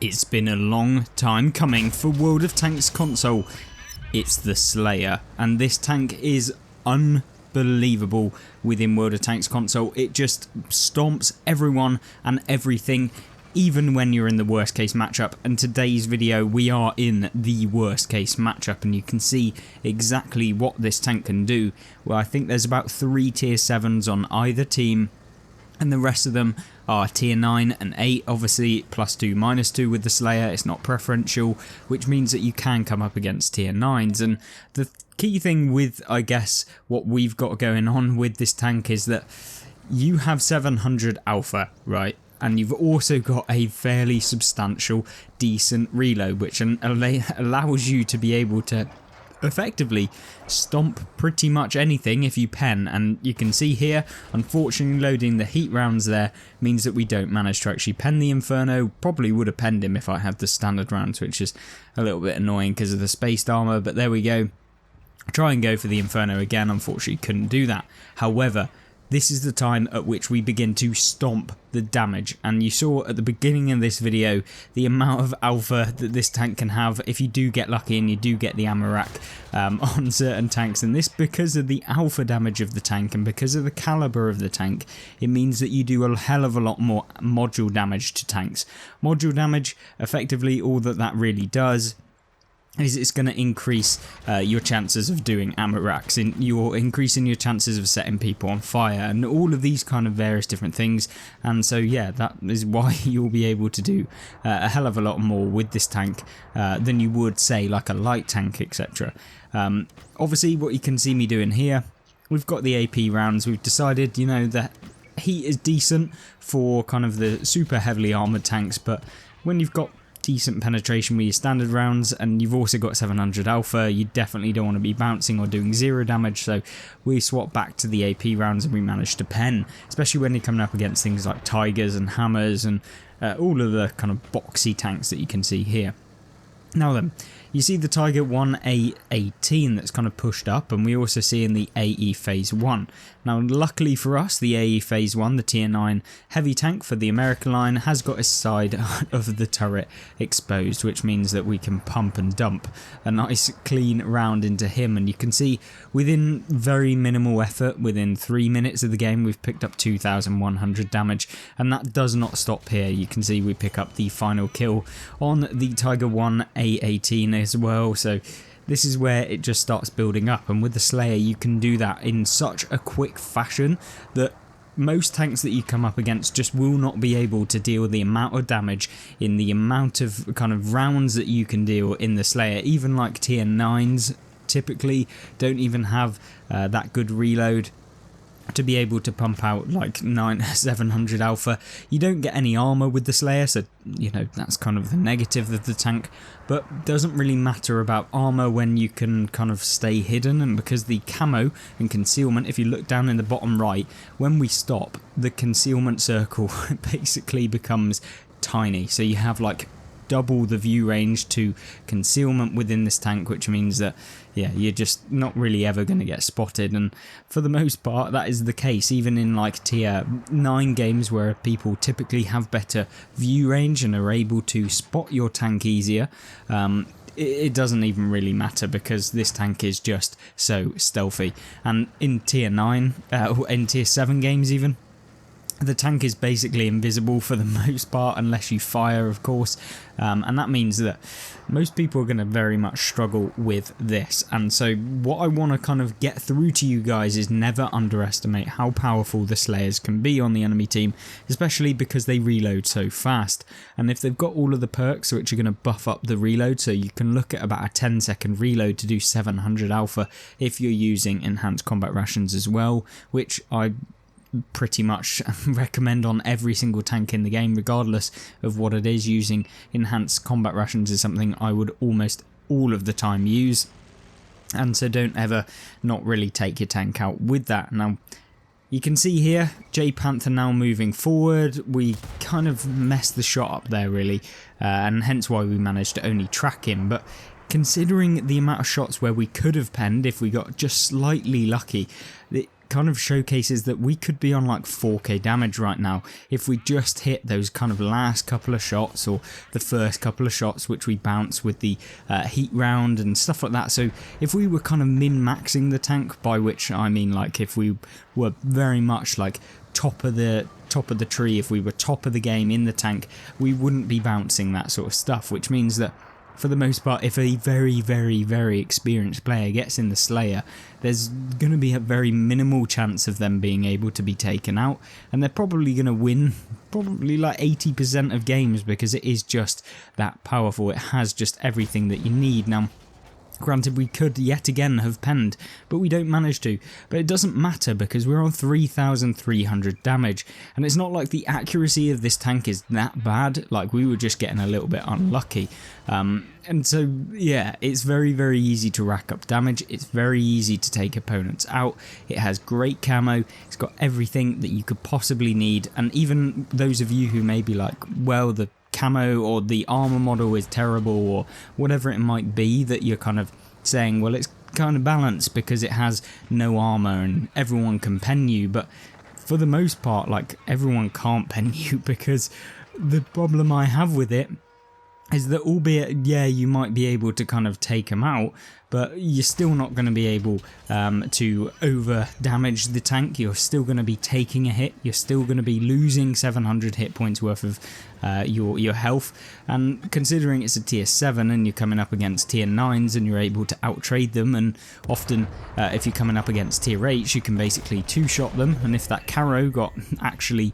It's been a long time coming for World of Tanks console. It's the Slayer, and this tank is unbelievable within World of Tanks console. It just stomps everyone and everything, even when you're in the worst case matchup. And today's video, we are in the worst case matchup, and you can see exactly what this tank can do. Well, I think there's about 3 tier 7s on either team, and the rest of them are tier 9 and 8, obviously +2 -2 with the Slayer. It's not preferential, which means that you can come up against tier 9s. And the key thing with, I guess, what we've got going on with this tank is that you have 700 alpha, right? And you've also got a fairly substantial, decent reload, which allows you to be able to effectively stomp pretty much anything if you pen. And you can see here, unfortunately, loading the heat rounds there means that we don't manage to actually pen the Inferno. Probably would have penned him if I had the standard rounds, which is a little bit annoying because of the spaced armor, but there we go. Try and go for the Inferno again, unfortunately couldn't do that. However, this is the time at which we begin to stomp the damage, and you saw at the beginning of this video the amount of alpha that this tank can have if you do get lucky and you do get the ammo rack on certain tanks. And this, because of the alpha damage of the tank and because of the caliber of the tank, it means that you do a hell of a lot more module damage to tanks. Module damage, effectively all that really does is it's going to increase your chances of doing ammo racks, and you're increasing your chances of setting people on fire and all of these kind of various different things. And so yeah, that is why you'll be able to do a hell of a lot more with this tank than you would, say, like a light tank, etc. Obviously what you can see me doing here, we've got the AP rounds. We've decided, you know, that heat is decent for kind of the super heavily armoured tanks, but when you've got decent penetration with your standard rounds and you've also got 700 alpha, you definitely don't want to be bouncing or doing 0 damage. So we swap back to the AP rounds and we managed to pen, especially when you're coming up against things like Tigers and Hammers and all of the kind of boxy tanks that you can see here. Now then, you see the Tiger 1A18 that's kind of pushed up, and we also see in the AE Phase 1. Now luckily for us, the AE Phase 1, the tier 9 heavy tank for the American line, has got its side of the turret exposed, which means that we can pump and dump a nice clean round into him. And you can see within very minimal effort, within 3 minutes of the game, we've picked up 2,100 damage, and that does not stop here. You can see we pick up the final kill on the Tiger 1A18 as well. So this is where it just starts building up, and with the Slayer you can do that in such a quick fashion that most tanks that you come up against just will not be able to deal the amount of damage in the amount of kind of rounds that you can deal in the Slayer. Even like tier 9s typically don't even have that good reload to be able to pump out like 700 alpha. You don't get any armor with the Slayer, so you know that's kind of the negative of the tank, but doesn't really matter about armor when you can kind of stay hidden. And because the camo and concealment, if you look down in the bottom right, when we stop, the concealment circle basically becomes tiny, so you have like double the view range to concealment within this tank, which means that yeah, you're just not really ever going to get spotted. And for the most part that is the case even in like tier 9 games, where people typically have better view range and are able to spot your tank easier. It doesn't even really matter because this tank is just so stealthy. And in tier 9, in tier 7 games even, the tank is basically invisible for the most part, unless you fire, of course, and that means that most people are going to very much struggle with this. And so what I want to kind of get through to you guys is never underestimate how powerful the Slayers can be on the enemy team, especially because they reload so fast. And if they've got all of the perks which are going to buff up the reload, so you can look at about a 10-second reload to do 700 alpha if you're using enhanced combat rations as well, which I pretty much recommend on every single tank in the game regardless of what it is. Using enhanced combat rations is something I would almost all of the time use, and so don't ever not really take your tank out with that. Now you can see here J Panther now moving forward. We kind of messed the shot up there really, and hence why we managed to only track him. But considering the amount of shots where we could have penned if we got just slightly lucky, kind of showcases that we could be on like 4k damage right now if we just hit those kind of last couple of shots, or the first couple of shots which we bounce with the heat round and stuff like that. So if we were kind of min-maxing the tank, by which I mean like if we were very much like top of the tree, if we were top of the game in the tank, we wouldn't be bouncing that sort of stuff, which means that for the most part, if a very, very, very experienced player gets in the Slayer, there's going to be a very minimal chance of them being able to be taken out, and they're probably going to win probably like 80% of games because it is just that powerful. It has just everything that you need. Now, granted, we could yet again have penned, but we don't manage to. But it doesn't matter because we're on 3,300 damage, and it's not like the accuracy of this tank is that bad. Like, we were just getting a little bit unlucky. And so, yeah, it's very, very easy to rack up damage. It's very easy to take opponents out. It has great camo. It's got everything that you could possibly need. And even those of you who may be like, well, the camo or the armor model is terrible, or whatever it might be, that you're kind of saying, well, it's kind of balanced because it has no armor and everyone can pen you. But for the most part, like, everyone can't pen you, because the problem I have with it is that, albeit, yeah, you might be able to kind of take them out, but you're still not going to be able to over damage the tank. You're still going to be taking a hit. You're still going to be losing 700 hit points worth of your health. And considering it's a tier 7 and you're coming up against tier 9s and you're able to outtrade them, and often if you're coming up against tier 8s, you can basically two-shot them. And if that Caro got actually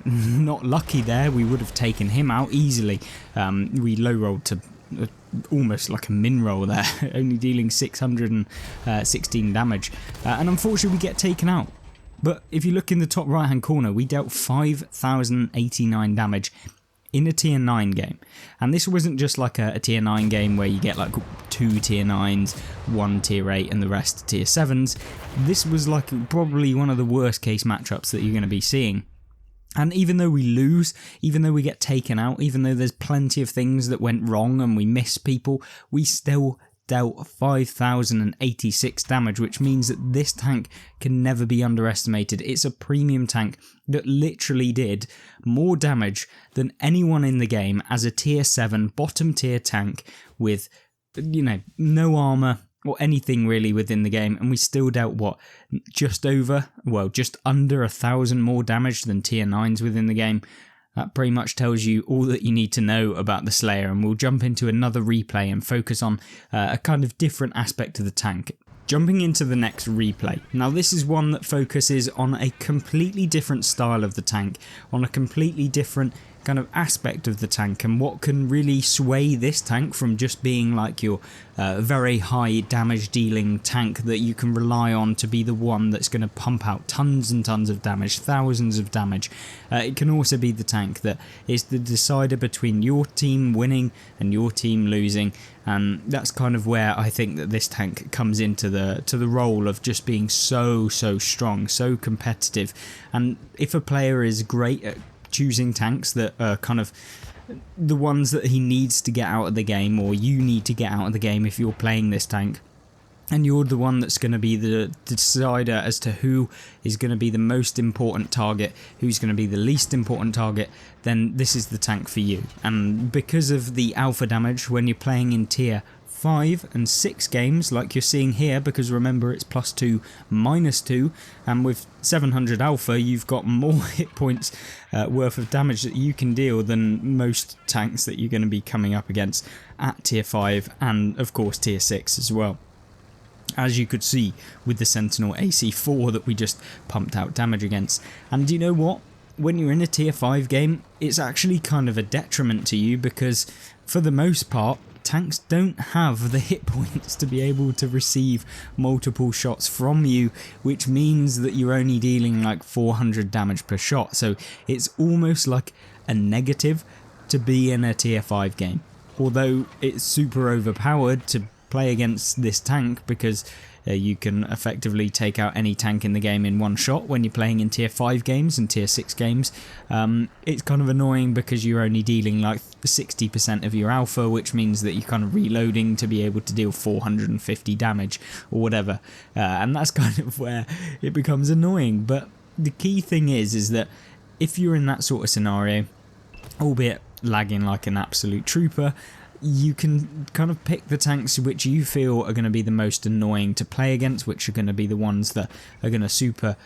not lucky there, we would have taken him out easily. We low-rolled to almost like a min roll there, only dealing 616 damage, and unfortunately we get taken out. But if you look in the top right hand corner, we dealt 5,089 damage in a tier 9 game, and this wasn't just like a tier 9 game where you get like 2 tier 9s, 1 tier 8 and the rest tier 7s. This was like probably one of the worst case matchups that you're going to be seeing. And even though we lose, even though we get taken out, even though there's plenty of things that went wrong and we miss people, we still dealt 5,086 damage, which means that this tank can never be underestimated. It's a premium tank that literally did more damage than anyone in the game as a tier 7 bottom tier tank with, you know, no armor or anything really within the game, and we still dealt just under 1,000 more damage than tier 9s within the game. That pretty much tells you all that you need to know about the Slayer, and we'll jump into another replay and focus on a kind of different aspect of the tank. Jumping into the next replay. Now this is one that focuses on a completely different style of the tank, on a completely different kind of aspect of the tank, and what can really sway this tank from just being like your very high damage dealing tank that you can rely on to be the one that's going to pump out tons and tons of damage, thousands of damage. It can also be the tank that is the decider between your team winning and your team losing, and that's kind of where I think that this tank comes into the role of just being so strong, so competitive. And if a player is great at choosing tanks that are kind of the ones that he needs to get out of the game, or you need to get out of the game if you're playing this tank, and you're the one that's going to be the decider as to who is going to be the most important target, who's going to be the least important target, then this is the tank for you. And because of the alpha damage, when you're playing in tier 5 and 6 games like you're seeing here, because remember it's +2 -2, and with 700 alpha you've got more hit points worth of damage that you can deal than most tanks that you're going to be coming up against at tier 5 and of course tier 6 as well, as you could see with the Sentinel AC4 that we just pumped out damage against. And you know what? When you're in a tier 5 game, it's actually kind of a detriment to you, because for the most part tanks don't have the hit points to be able to receive multiple shots from you, which means that you're only dealing like 400 damage per shot. So it's almost like a negative to be in a tier 5 game, although it's super overpowered to play against this tank, because You can effectively take out any tank in the game in one shot when you're playing in tier 5 games and tier 6 games. It's kind of annoying because you're only dealing like 60% of your alpha, which means that you're kind of reloading to be able to deal 450 damage or whatever, and that's kind of where it becomes annoying. But the key thing is that if you're in that sort of scenario, albeit lagging like an absolute trooper, you can kind of pick the tanks which you feel are going to be the most annoying to play against, which are going to be the ones that are going to super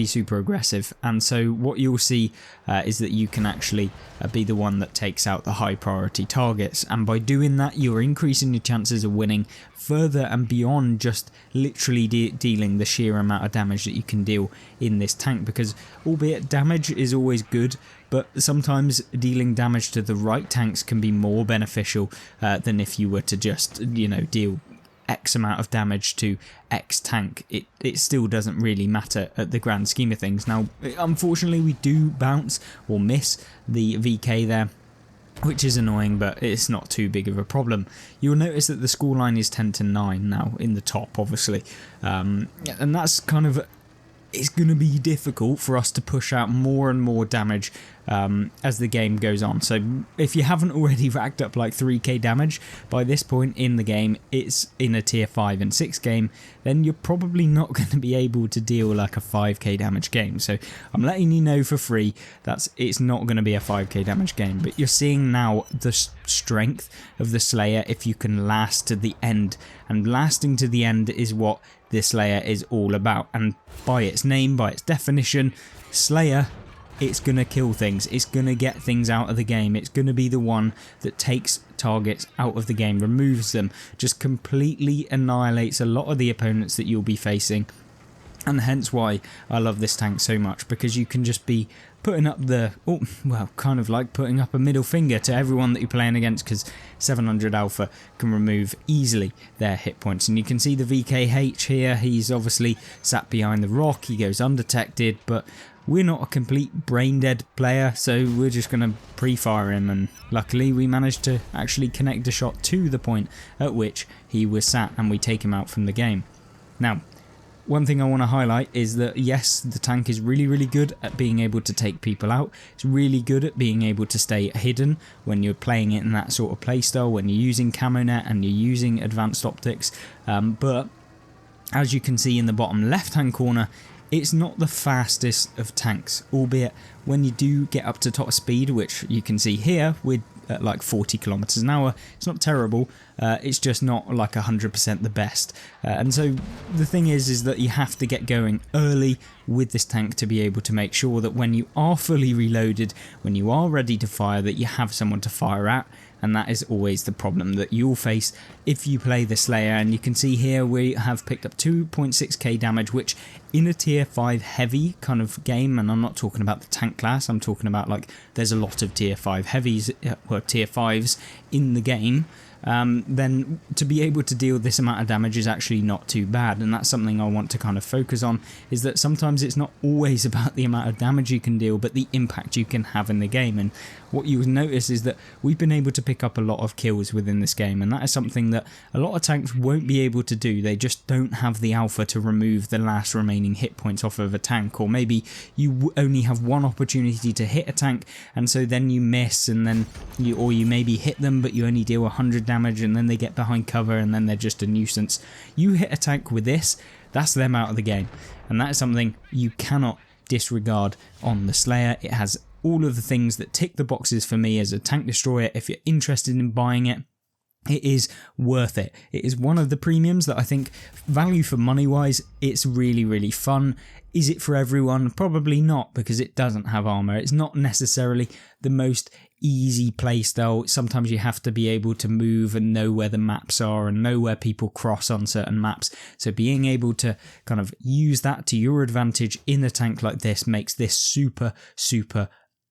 super aggressive. And so what you'll see is that you can actually be the one that takes out the high priority targets, and by doing that you're increasing your chances of winning further and beyond just literally dealing the sheer amount of damage that you can deal in this tank, because albeit damage is always good, but sometimes dealing damage to the right tanks can be more beneficial than if you were to just, you know, deal X amount of damage to X tank. It still doesn't really matter at the grand scheme of things. Now, unfortunately, we do bounce or miss the VK there, which is annoying, but it's not too big of a problem. You'll notice that the scoreline is 10-9 now in the top, obviously, and that's kind of... It's going to be difficult for us to push out more and more damage as the game goes on. So if you haven't already racked up like 3k damage by this point in the game, it's in a tier 5 and 6 game, then you're probably not going to be able to deal like a 5k damage game. So I'm letting you know for free that it's not going to be a 5k damage game, but you're seeing now the strength of the Slayer if you can last to the end, and lasting to the end is what this Slayer is all about. And by its name, by its definition, Slayer, it's going to kill things, it's going to get things out of the game, it's going to be the one that takes targets out of the game, removes them, just completely annihilates a lot of the opponents that you'll be facing. And hence why I love this tank so much, because you can just be putting up the, kind of like putting up a middle finger to everyone that you're playing against, because 700 alpha can remove easily their hit points. And you can see the VKH here, he's obviously sat behind the rock, he goes undetected, but we're not a complete brain dead player, so we're just going to pre-fire him, and luckily we managed to actually connect a shot to the point at which he was sat, and we take him out from the game. Now, one thing I want to highlight is that yes, the tank is really good at being able to take people out. It's really good at being able to stay hidden when you're playing it in that sort of playstyle, when you're using camo net and you're using advanced optics. But as you can see in the bottom left hand corner, it's not the fastest of tanks, albeit when you do get up to top speed, which you can see here with at like 40 kilometers an hour, it's not terrible, it's just not like 100% the best. And so the thing is that you have to get going early with this tank to be able to make sure that when you are fully reloaded, when you are ready to fire, that you have someone to fire at. And that is always the problem that you'll face if you play the Slayer. And you can see here we have picked up 2.6k damage, which in a tier 5 heavy kind of game, and I'm not talking about the tank class, I'm talking about like there's a lot of tier 5 heavies, or tier 5s in the game, then to be able to deal this amount of damage is actually not too bad. And that's something I want to kind of focus on, is that sometimes it's not always about the amount of damage you can deal, but the impact you can have in the game. And what you will notice is that we've been able to pick up a lot of kills within this game, and that is something that a lot of tanks won't be able to do. They just don't have the alpha to remove the last remaining hit points off of a tank, or maybe you only have one opportunity to hit a tank, and so then you miss, and then you maybe hit them but you only deal 100 damage, and then they get behind cover and then they're just a nuisance. You hit a tank with this, that's them out of the game, and that is something you cannot disregard on the Slayer. It has all of the things that tick the boxes for me as a tank destroyer. If you're interested in buying it, it is worth it. It is one of the premiums that I think, value for money wise, it's really fun. Is it for everyone? Probably not, because it doesn't have armor. It's not necessarily the most easy playstyle. Sometimes you have to be able to move and know where the maps are and know where people cross on certain maps. So being able to kind of use that to your advantage in a tank like this makes this super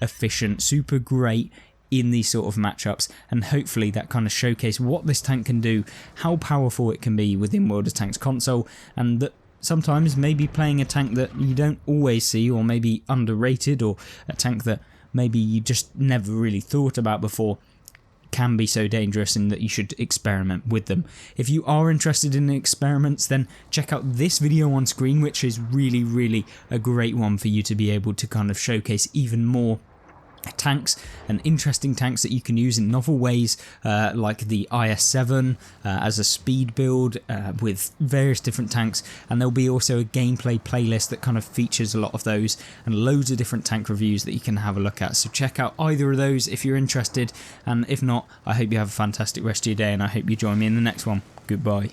efficient, super great in these sort of matchups, and hopefully that kind of showcase what this tank can do, how powerful it can be within World of Tanks console, and that sometimes maybe playing a tank that you don't always see, or maybe underrated, or a tank that maybe you just never really thought about before, can be so dangerous and that you should experiment with them. If you are interested in experiments, then check out this video on screen, which is really a great one for you to be able to kind of showcase even more tanks and interesting tanks that you can use in novel ways, like the IS-7 as a speed build with various different tanks, and there'll be also a gameplay playlist that kind of features a lot of those and loads of different tank reviews that you can have a look at. So check out either of those if you're interested, and if not, I hope you have a fantastic rest of your day, and I hope you join me in the next one. Goodbye.